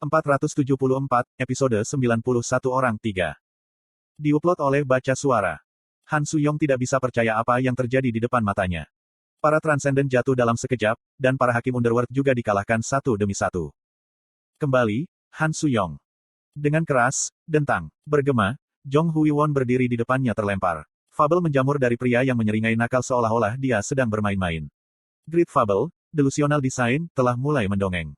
474, episode 91 orang 3. Diupload oleh Baca Suara. Han Suyong tidak bisa percaya apa yang terjadi di depan matanya. Para Transcendent jatuh dalam sekejap, dan para hakim Underworld juga dikalahkan satu demi satu. Kembali, Han Suyong. Dengan keras, dentang, bergema, Jong Huiwon berdiri di depannya terlempar. Fabel menjamur dari pria yang menyeringai nakal seolah-olah dia sedang bermain-main. Great Fabel, Delusional Design, telah mulai mendongeng.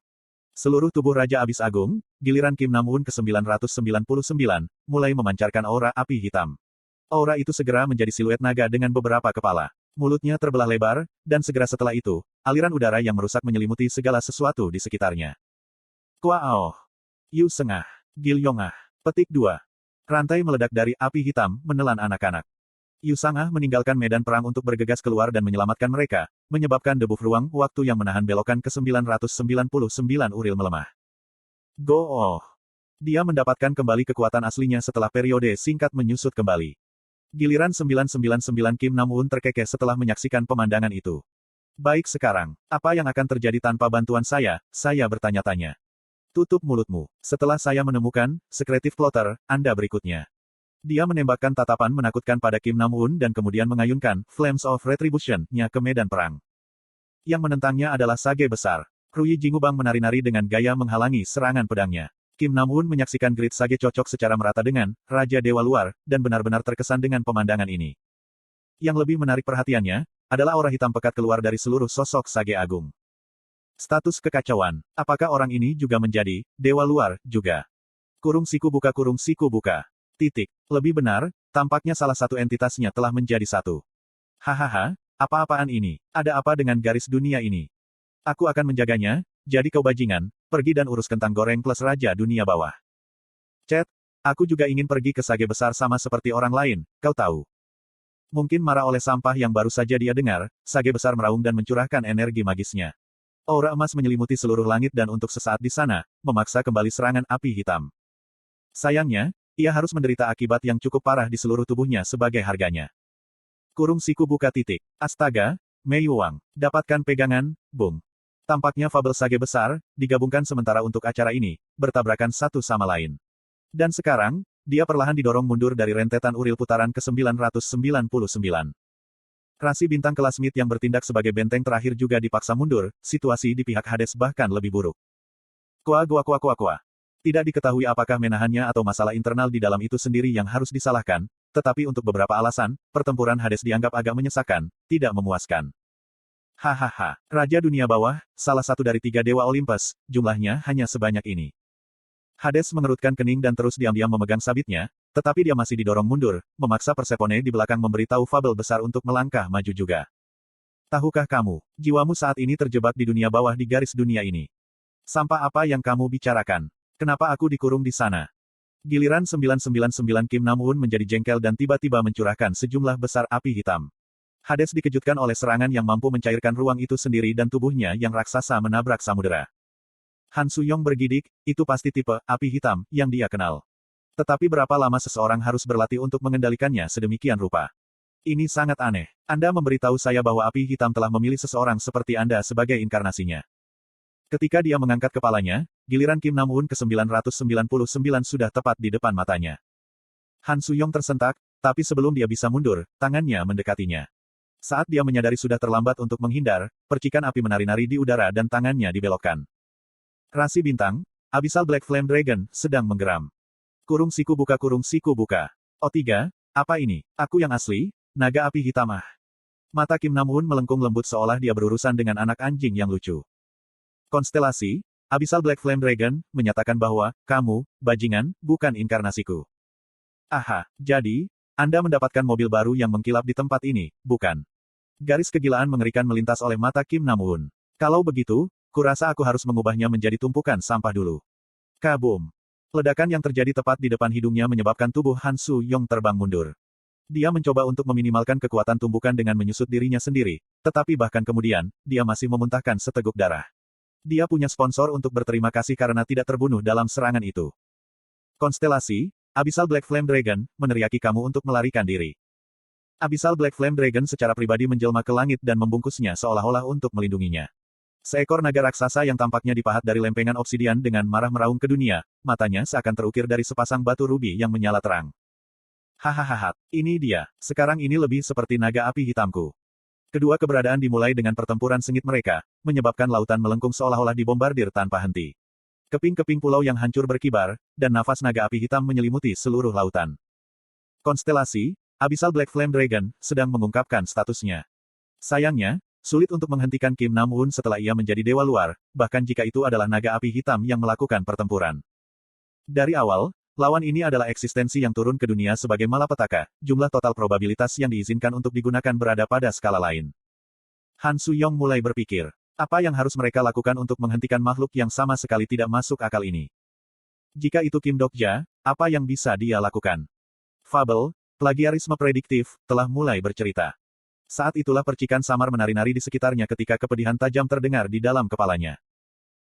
Seluruh tubuh Raja Abis Agung, giliran Kim Nam-woon ke-999, mulai memancarkan aura api hitam. Aura itu segera menjadi siluet naga dengan beberapa kepala. Mulutnya terbelah lebar, dan segera setelah itu, aliran udara yang merusak menyelimuti segala sesuatu di sekitarnya. Kuaoh. Yu Sengah. Gil Yongah. Petik 2. Rantai meledak dari api hitam, menelan anak-anak. Yu Sangah meninggalkan medan perang untuk bergegas keluar dan menyelamatkan mereka, menyebabkan debu ruang waktu yang menahan belokan ke-999 Uril melemah. Go-oh! Dia mendapatkan kembali kekuatan aslinya setelah periode singkat menyusut kembali. Giliran 999 Kim Nam-woon terkekeh setelah menyaksikan pemandangan itu. Baik sekarang, apa yang akan terjadi tanpa bantuan saya bertanya-tanya. Tutup mulutmu. Setelah saya menemukan, Secretive Plotter, Anda berikutnya. Dia menembakkan tatapan menakutkan pada Kim Nam-woon dan kemudian mengayunkan Flames of Retribution-nya ke medan perang. Yang menentangnya adalah sage besar. Rui Jingubang menari-nari dengan gaya menghalangi serangan pedangnya. Kim Nam-woon menyaksikan grid sage cocok secara merata dengan Raja Dewa Luar, dan benar-benar terkesan dengan pemandangan ini. Yang lebih menarik perhatiannya, adalah aura hitam pekat keluar dari seluruh sosok sage agung. Status kekacauan. Apakah orang ini juga menjadi Dewa Luar juga? Kurung siku buka. Titik. Lebih benar, tampaknya salah satu entitasnya telah menjadi satu. Hahaha, apa-apaan ini? Ada apa dengan garis dunia ini? Aku akan menjaganya, jadi kau bajingan, pergi dan urus kentang goreng plus Raja Dunia Bawah. Chat, aku juga ingin pergi ke sage besar sama seperti orang lain, kau tahu. Mungkin marah oleh sampah yang baru saja dia dengar, sage besar meraung dan mencurahkan energi magisnya. Aura emas menyelimuti seluruh langit dan untuk sesaat di sana, memaksa kembali serangan api hitam. Sayangnya, ia harus menderita akibat yang cukup parah di seluruh tubuhnya sebagai harganya. Kurung siku buka titik. Astaga, Mei Yuang. Dapatkan pegangan, bung. Tampaknya fabel sage besar, digabungkan sementara untuk acara ini, bertabrakan satu sama lain. Dan sekarang, dia perlahan didorong mundur dari rentetan uril putaran ke-999. Rasi bintang kelas Mid yang bertindak sebagai benteng terakhir juga dipaksa mundur, situasi di pihak Hades bahkan lebih buruk. Kuah. Tidak diketahui apakah menahannya atau masalah internal di dalam itu sendiri yang harus disalahkan, tetapi untuk beberapa alasan, pertempuran Hades dianggap agak menyesakan, tidak memuaskan. Hahaha, Raja Dunia Bawah, salah satu dari 3 Dewa Olympus, jumlahnya hanya sebanyak ini. Hades mengerutkan kening dan terus diam-diam memegang sabitnya, tetapi dia masih didorong mundur, memaksa Persephone di belakang memberitahu fabel besar untuk melangkah maju juga. Tahukah kamu, jiwamu saat ini terjebak di dunia bawah di garis dunia ini. Sampah apa yang kamu bicarakan? Kenapa aku dikurung di sana? Giliran 999 Kim Nam-woon menjadi jengkel dan tiba-tiba mencurahkan sejumlah besar api hitam. Hades dikejutkan oleh serangan yang mampu mencairkan ruang itu sendiri dan tubuhnya yang raksasa menabrak samudera. Han Suyong bergidik, itu pasti tipe api hitam yang dia kenal. Tetapi berapa lama seseorang harus berlatih untuk mengendalikannya sedemikian rupa? Ini sangat aneh. Anda memberitahu saya bahwa api hitam telah memilih seseorang seperti Anda sebagai inkarnasinya. Ketika dia mengangkat kepalanya, giliran Kim Nam-woon ke-999 sudah tepat di depan matanya. Han Suyong tersentak, tapi sebelum dia bisa mundur, tangannya mendekatinya. Saat dia menyadari sudah terlambat untuk menghindar, percikan api menari-nari di udara dan tangannya dibelokkan. Rasi bintang, Abyssal Black Flame Dragon, sedang menggeram. Kurung siku buka. O3, apa ini? Aku yang asli? Naga api hitam ah. Mata Kim Nam-woon melengkung lembut seolah dia berurusan dengan anak anjing yang lucu. Konstelasi, Abyssal Black Flame Dragon, menyatakan bahwa, kamu, bajingan, bukan inkarnasiku. Aha, jadi, Anda mendapatkan mobil baru yang mengkilap di tempat ini, bukan? Garis kegilaan mengerikan melintas oleh mata Kim Nam-woon. Kalau begitu, kurasa aku harus mengubahnya menjadi tumpukan sampah dulu. Kaboom! Ledakan yang terjadi tepat di depan hidungnya menyebabkan tubuh Han Suyong terbang mundur. Dia mencoba untuk meminimalkan kekuatan tumbukan dengan menyusut dirinya sendiri, tetapi bahkan kemudian, dia masih memuntahkan seteguk darah. Dia punya sponsor untuk berterima kasih karena tidak terbunuh dalam serangan itu. Konstelasi, Abyssal Black Flame Dragon, meneriaki kamu untuk melarikan diri. Abyssal Black Flame Dragon secara pribadi menjelma ke langit dan membungkusnya seolah-olah untuk melindunginya. Seekor naga raksasa yang tampaknya dipahat dari lempengan obsidian dengan marah meraung ke dunia, matanya seakan terukir dari sepasang batu rubi yang menyala terang. Hahaha, ini dia. Sekarang ini lebih seperti naga api hitamku. Kedua keberadaan dimulai dengan pertempuran sengit mereka, menyebabkan lautan melengkung seolah-olah dibombardir tanpa henti. Keping-keping pulau yang hancur berkibar, dan nafas naga api hitam menyelimuti seluruh lautan. Konstelasi, Abyssal Black Flame Dragon, sedang mengungkapkan statusnya. Sayangnya, sulit untuk menghentikan Kim Nam-woon setelah ia menjadi dewa luar, bahkan jika itu adalah naga api hitam yang melakukan pertempuran. Dari awal, lawan ini adalah eksistensi yang turun ke dunia sebagai malapetaka, jumlah total probabilitas yang diizinkan untuk digunakan berada pada skala lain. Han Suyong mulai berpikir, apa yang harus mereka lakukan untuk menghentikan makhluk yang sama sekali tidak masuk akal ini? Jika itu Kim Dokja, apa yang bisa dia lakukan? Fabel, plagiarisme prediktif, telah mulai bercerita. Saat itulah percikan samar menari-nari di sekitarnya ketika kepedihan tajam terdengar di dalam kepalanya.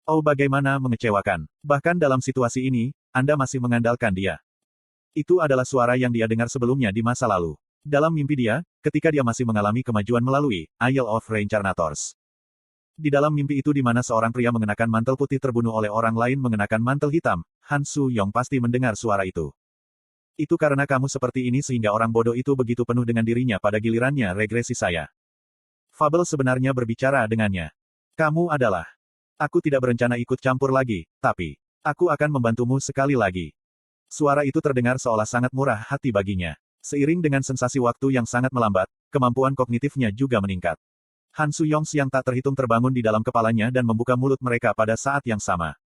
Oh bagaimana mengecewakan. Bahkan dalam situasi ini, Anda masih mengandalkan dia. Itu adalah suara yang dia dengar sebelumnya di masa lalu. Dalam mimpi dia, ketika dia masih mengalami kemajuan melalui Isle of Reincarnators. Di dalam mimpi itu di mana seorang pria mengenakan mantel putih terbunuh oleh orang lain mengenakan mantel hitam, Han Suyong pasti mendengar suara itu. Itu karena kamu seperti ini sehingga orang bodoh itu begitu penuh dengan dirinya pada gilirannya regresi saya. Fabel sebenarnya berbicara dengannya. Kamu adalah. Aku tidak berencana ikut campur lagi, tapi aku akan membantumu sekali lagi. Suara itu terdengar seolah sangat murah hati baginya. Seiring dengan sensasi waktu yang sangat melambat, kemampuan kognitifnya juga meningkat. Han Suyong yang tak terhitung terbangun di dalam kepalanya dan membuka mulut mereka pada saat yang sama.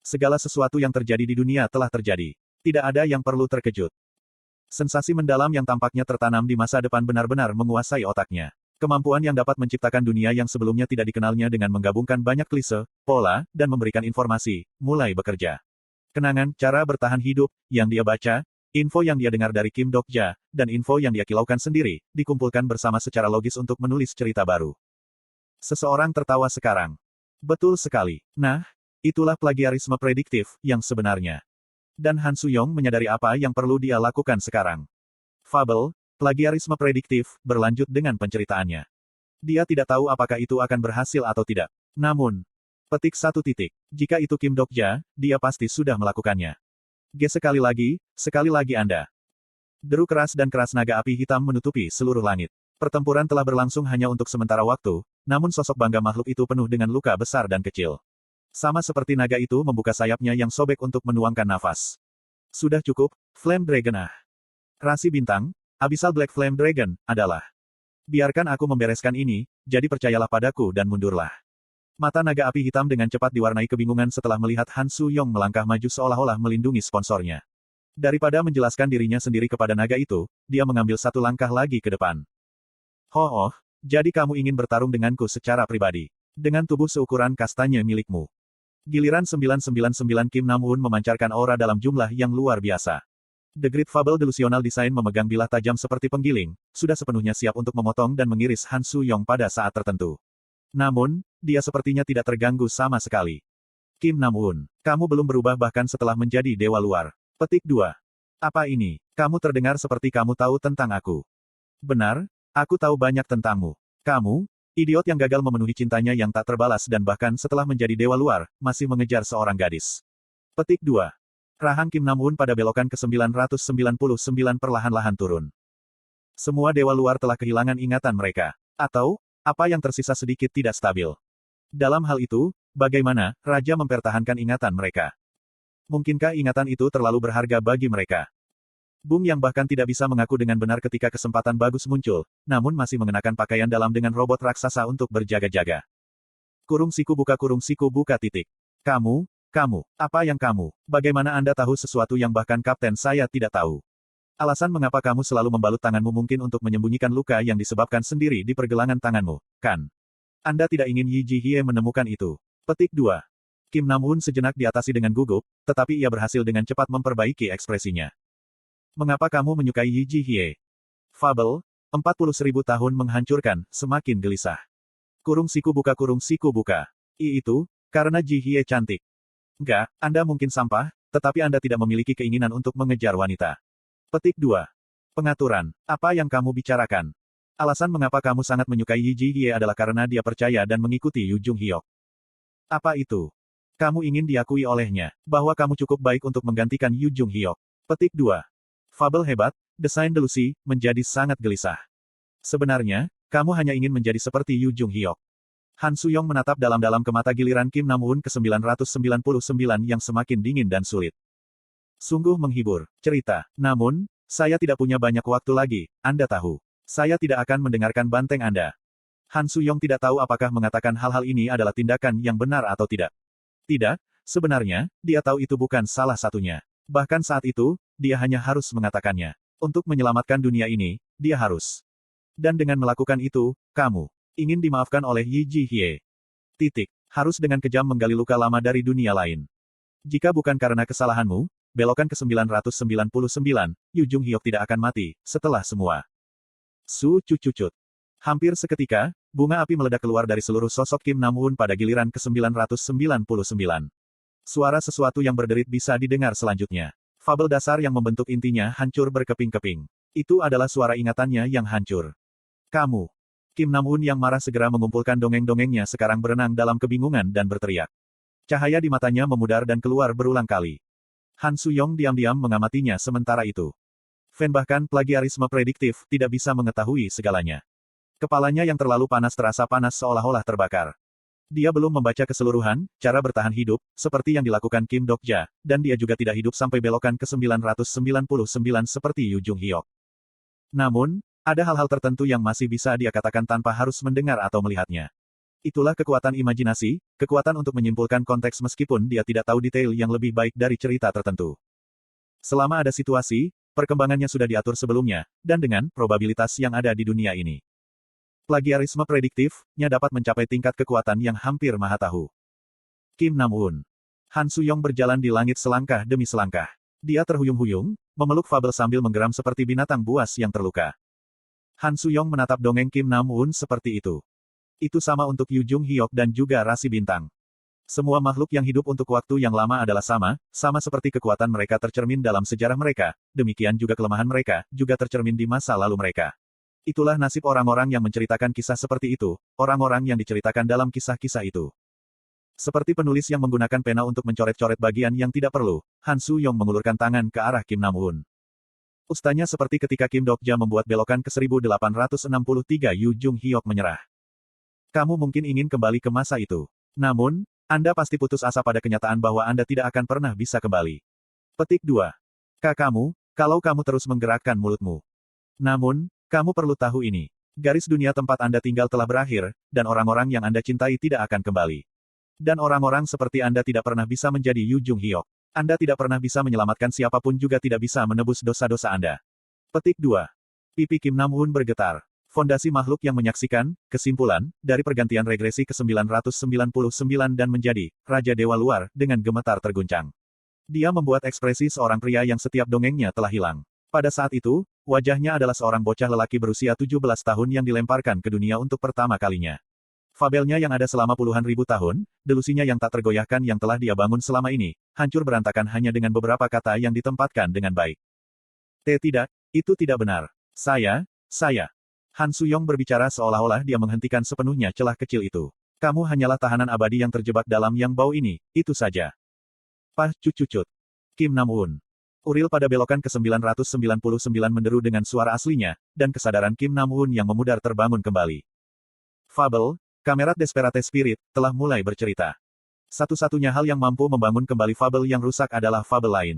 Segala sesuatu yang terjadi di dunia telah terjadi. Tidak ada yang perlu terkejut. Sensasi mendalam yang tampaknya tertanam di masa depan benar-benar menguasai otaknya. Kemampuan yang dapat menciptakan dunia yang sebelumnya tidak dikenalnya dengan menggabungkan banyak klise, pola, dan memberikan informasi, mulai bekerja. Kenangan, cara bertahan hidup, yang dia baca, info yang dia dengar dari Kim Dokja, dan info yang dia kilaukan sendiri, dikumpulkan bersama secara logis untuk menulis cerita baru. Seseorang tertawa sekarang. Betul sekali. Nah, itulah plagiarisme prediktif yang sebenarnya. Dan Han Suyong menyadari apa yang perlu dia lakukan sekarang. Fabel, plagiarisme prediktif, berlanjut dengan penceritaannya. Dia tidak tahu apakah itu akan berhasil atau tidak. Namun, petik 1 titik. Jika itu Kim Dokja, dia pasti sudah melakukannya. Sekali lagi Anda. Deru keras dan keras naga api hitam menutupi seluruh langit. Pertempuran telah berlangsung hanya untuk sementara waktu, namun sosok bangga makhluk itu penuh dengan luka besar dan kecil. Sama seperti naga itu membuka sayapnya yang sobek untuk menuangkan nafas. Sudah cukup, Flame Dragon Rasi bintang, Abyssal Black Flame Dragon, adalah. Biarkan aku membereskan ini, jadi percayalah padaku dan mundurlah. Mata naga api hitam dengan cepat diwarnai kebingungan setelah melihat Han Suyong melangkah maju seolah-olah melindungi sponsornya. Daripada menjelaskan dirinya sendiri kepada naga itu, dia mengambil satu langkah lagi ke depan. Jadi kamu ingin bertarung denganku secara pribadi. Dengan tubuh seukuran kastanya milikmu. Giliran 999 Kim Nam-woon memancarkan aura dalam jumlah yang luar biasa. The Great Fable Delusional Design memegang bilah tajam seperti penggiling, sudah sepenuhnya siap untuk memotong dan mengiris Han Suyong pada saat tertentu. Namun, dia sepertinya tidak terganggu sama sekali. Kim Nam-woon, kamu belum berubah bahkan setelah menjadi dewa luar. Petik 2. Apa ini? Kamu terdengar seperti kamu tahu tentang aku. Benar, aku tahu banyak tentangmu. Kamu, idiot yang gagal memenuhi cintanya yang tak terbalas dan bahkan setelah menjadi dewa luar, masih mengejar seorang gadis. Petik 2. Rahang Kim Nam-woon pada belokan ke-999 perlahan-lahan turun. Semua dewa luar telah kehilangan ingatan mereka. Atau, apa yang tersisa sedikit tidak stabil. Dalam hal itu, bagaimana Raja mempertahankan ingatan mereka? Mungkinkah ingatan itu terlalu berharga bagi mereka? Bung yang bahkan tidak bisa mengaku dengan benar ketika kesempatan bagus muncul, namun masih mengenakan pakaian dalam dengan robot raksasa untuk berjaga-jaga. Kurung siku buka titik. Kamu, apa yang kamu, bagaimana Anda tahu sesuatu yang bahkan kapten saya tidak tahu? Alasan mengapa kamu selalu membalut tanganmu mungkin untuk menyembunyikan luka yang disebabkan sendiri di pergelangan tanganmu, kan? Anda tidak ingin Yi Ji-hye menemukan itu. Petik 2. Kim Nam-woon sejenak diatasi dengan gugup, tetapi ia berhasil dengan cepat memperbaiki ekspresinya. Mengapa kamu menyukai Yi Ji-hye? Fabel, 40.000 tahun menghancurkan, semakin gelisah. Kurung siku buka. Itu, karena Ji-hye cantik. Enggak, Anda mungkin sampah, tetapi Anda tidak memiliki keinginan untuk mengejar wanita. Petik 2. Pengaturan, apa yang kamu bicarakan? Alasan mengapa kamu sangat menyukai Yi Ji-hye adalah karena dia percaya dan mengikuti Yu Jung-hyuk. Apa itu? Kamu ingin diakui olehnya, bahwa kamu cukup baik untuk menggantikan Yu Jung-hyuk. Petik 2. Fabel hebat, desain delusi, menjadi sangat gelisah. Sebenarnya, kamu hanya ingin menjadi seperti Yu Jung-hyuk. Han Suyong menatap dalam-dalam ke mata giliran Kim Nam-woon ke-999 yang semakin dingin dan sulit. Sungguh menghibur, cerita. Namun, saya tidak punya banyak waktu lagi, Anda tahu. Saya tidak akan mendengarkan banteng Anda. Han Suyong tidak tahu apakah mengatakan hal-hal ini adalah tindakan yang benar atau tidak. Tidak, sebenarnya, dia tahu itu bukan salah satunya. Bahkan saat itu, dia hanya harus mengatakannya. Untuk menyelamatkan dunia ini, dia harus. Dan dengan melakukan itu, kamu ingin dimaafkan oleh Yi Ji-hye. Titik. Harus dengan kejam menggali luka lama dari dunia lain. Jika bukan karena kesalahanmu, belokan ke-999, Yu Jung-hyuk tidak akan mati, setelah semua. Su cucucut. Hampir seketika, bunga api meledak keluar dari seluruh sosok Kim Nam-woon pada giliran ke-999. Suara sesuatu yang berderit bisa didengar selanjutnya. Fabel dasar yang membentuk intinya hancur berkeping-keping. Itu adalah suara ingatannya yang hancur. Kamu. Kim Nam-woon yang marah segera mengumpulkan dongeng-dongengnya sekarang berenang dalam kebingungan dan berteriak. Cahaya di matanya memudar dan keluar berulang kali. Han Suyong diam-diam mengamatinya sementara itu. Fan bahkan plagiarisme prediktif tidak bisa mengetahui segalanya. Kepalanya yang terlalu panas terasa panas seolah-olah terbakar. Dia belum membaca keseluruhan cara bertahan hidup, seperti yang dilakukan Kim Dok-ja, dan dia juga tidak hidup sampai belokan ke-999 seperti Yu Jung-hyuk. Namun, ada hal-hal tertentu yang masih bisa dia katakan tanpa harus mendengar atau melihatnya. Itulah kekuatan imajinasi, kekuatan untuk menyimpulkan konteks meskipun dia tidak tahu detail yang lebih baik dari cerita tertentu. Selama ada situasi, perkembangannya sudah diatur sebelumnya, dan dengan probabilitas yang ada di dunia ini. Plagiarisme prediktif-nya dapat mencapai tingkat kekuatan yang hampir maha tahu. Kim Nam-woon. Han Suyong berjalan di langit selangkah demi selangkah. Dia terhuyung-huyung, memeluk Fabel sambil menggeram seperti binatang buas yang terluka. Han Suyong menatap dongeng Kim Nam-woon seperti itu. Itu sama untuk Yu Jung-hyuk dan juga rasi bintang. Semua makhluk yang hidup untuk waktu yang lama adalah sama seperti kekuatan mereka tercermin dalam sejarah mereka, demikian juga kelemahan mereka, juga tercermin di masa lalu mereka. Itulah nasib orang-orang yang menceritakan kisah seperti itu, orang-orang yang diceritakan dalam kisah-kisah itu. Seperti penulis yang menggunakan pena untuk mencoret-coret bagian yang tidak perlu, Han Suyong mengulurkan tangan ke arah Kim Nam-woon. Ustanya seperti ketika Kim Dok-ja membuat belokan ke-1863 Yu Jung-hyuk menyerah. Kamu mungkin ingin kembali ke masa itu. Namun, Anda pasti putus asa pada kenyataan bahwa Anda tidak akan pernah bisa kembali. Petik 2. Kamu, kalau kamu terus menggerakkan mulutmu. Namun, kamu perlu tahu ini. Garis dunia tempat Anda tinggal telah berakhir, dan orang-orang yang Anda cintai tidak akan kembali. Dan orang-orang seperti Anda tidak pernah bisa menjadi Yu Jung-hyuk. Anda tidak pernah bisa menyelamatkan siapapun juga tidak bisa menebus dosa-dosa Anda. Petik 2. Pipi Kim Nam-woon bergetar. Fondasi makhluk yang menyaksikan, kesimpulan, dari pergantian regresi ke-999 dan menjadi Raja Dewa Luar, dengan gemetar terguncang. Dia membuat ekspresi seorang pria yang setiap dongengnya telah hilang. Pada saat itu, wajahnya adalah seorang bocah lelaki berusia 17 tahun yang dilemparkan ke dunia untuk pertama kalinya. Fabelnya yang ada selama puluhan ribu tahun, delusinya yang tak tergoyahkan yang telah dia bangun selama ini, hancur berantakan hanya dengan beberapa kata yang ditempatkan dengan baik. Tidak, itu tidak benar. Saya. Han Suyong berbicara seolah-olah dia menghentikan sepenuhnya celah kecil itu. Kamu hanyalah tahanan abadi yang terjebak dalam yang bau ini, itu saja. Pah cucucut. Kim Nam-woon. Uril pada belokan ke-999 menderu dengan suara aslinya, dan kesadaran Kim Nam-woon yang memudar terbangun kembali. Fabel, Kamerat Desperate Spirit, telah mulai bercerita. Satu-satunya hal yang mampu membangun kembali fabel yang rusak adalah fabel lain.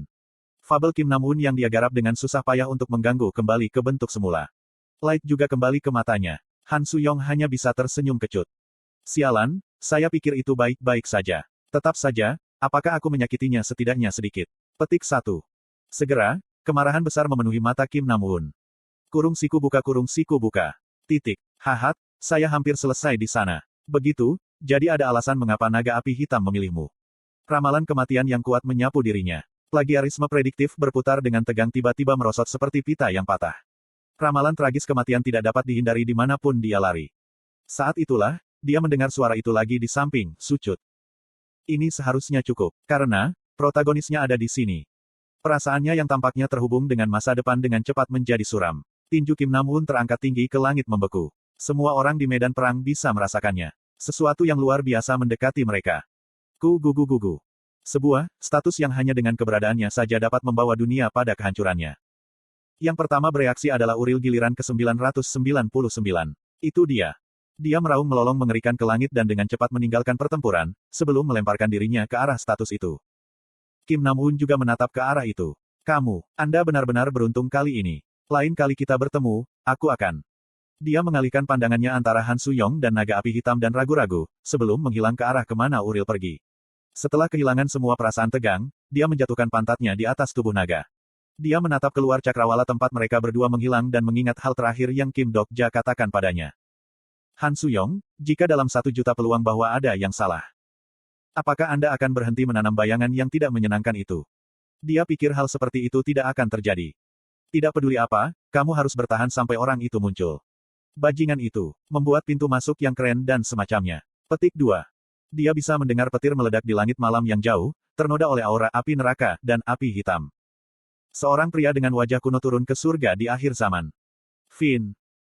Fabel Kim Nam-woon yang dia garap dengan susah payah untuk mengganggu kembali ke bentuk semula. Light juga kembali ke matanya. Han Suyong hanya bisa tersenyum kecut. Sialan, saya pikir itu baik-baik saja. Tetap saja, apakah aku menyakitinya setidaknya sedikit? Petik 1. Segera, kemarahan besar memenuhi mata Kim Nam-woon. Kurung siku buka. Titik. Hahat, saya hampir selesai di sana. Begitu, jadi ada alasan mengapa naga api hitam memilihmu. Ramalan kematian yang kuat menyapu dirinya. Plagiarisme prediktif berputar dengan tegang tiba-tiba merosot seperti pita yang patah. Ramalan tragis kematian tidak dapat dihindari dimanapun dia lari. Saat itulah, dia mendengar suara itu lagi di samping, Sucut. Ini seharusnya cukup, karena, protagonisnya ada di sini. Perasaannya yang tampaknya terhubung dengan masa depan dengan cepat menjadi suram. Tinju Kim Nam-woon terangkat tinggi ke langit membeku. Semua orang di medan perang bisa merasakannya. Sesuatu yang luar biasa mendekati mereka. Gugu. Sebuah status yang hanya dengan keberadaannya saja dapat membawa dunia pada kehancurannya. Yang pertama bereaksi adalah Uril giliran ke-999. Itu dia. Dia meraung melolong mengerikan ke langit dan dengan cepat meninggalkan pertempuran, sebelum melemparkan dirinya ke arah status itu. Kim Nam-woon juga menatap ke arah itu. Anda benar-benar beruntung kali ini. Lain kali kita bertemu, aku akan. Dia mengalihkan pandangannya antara Han Suyong dan naga api hitam dan ragu-ragu, sebelum menghilang ke arah kemana Uril pergi. Setelah kehilangan semua perasaan tegang, dia menjatuhkan pantatnya di atas tubuh naga. Dia menatap keluar cakrawala tempat mereka berdua menghilang dan mengingat hal terakhir yang Kim Dok-ja katakan padanya. Han Suyong, jika dalam 1 juta peluang bahwa ada yang salah, apakah Anda akan berhenti menanam bayangan yang tidak menyenangkan itu? Dia pikir hal seperti itu tidak akan terjadi. Tidak peduli apa, kamu harus bertahan sampai orang itu muncul. Bajingan itu, membuat pintu masuk yang keren dan semacamnya. Petik 2. Dia bisa mendengar petir meledak di langit malam yang jauh, ternoda oleh aura api neraka dan api hitam. Seorang pria dengan wajah kuno turun ke surga di akhir zaman. Finn.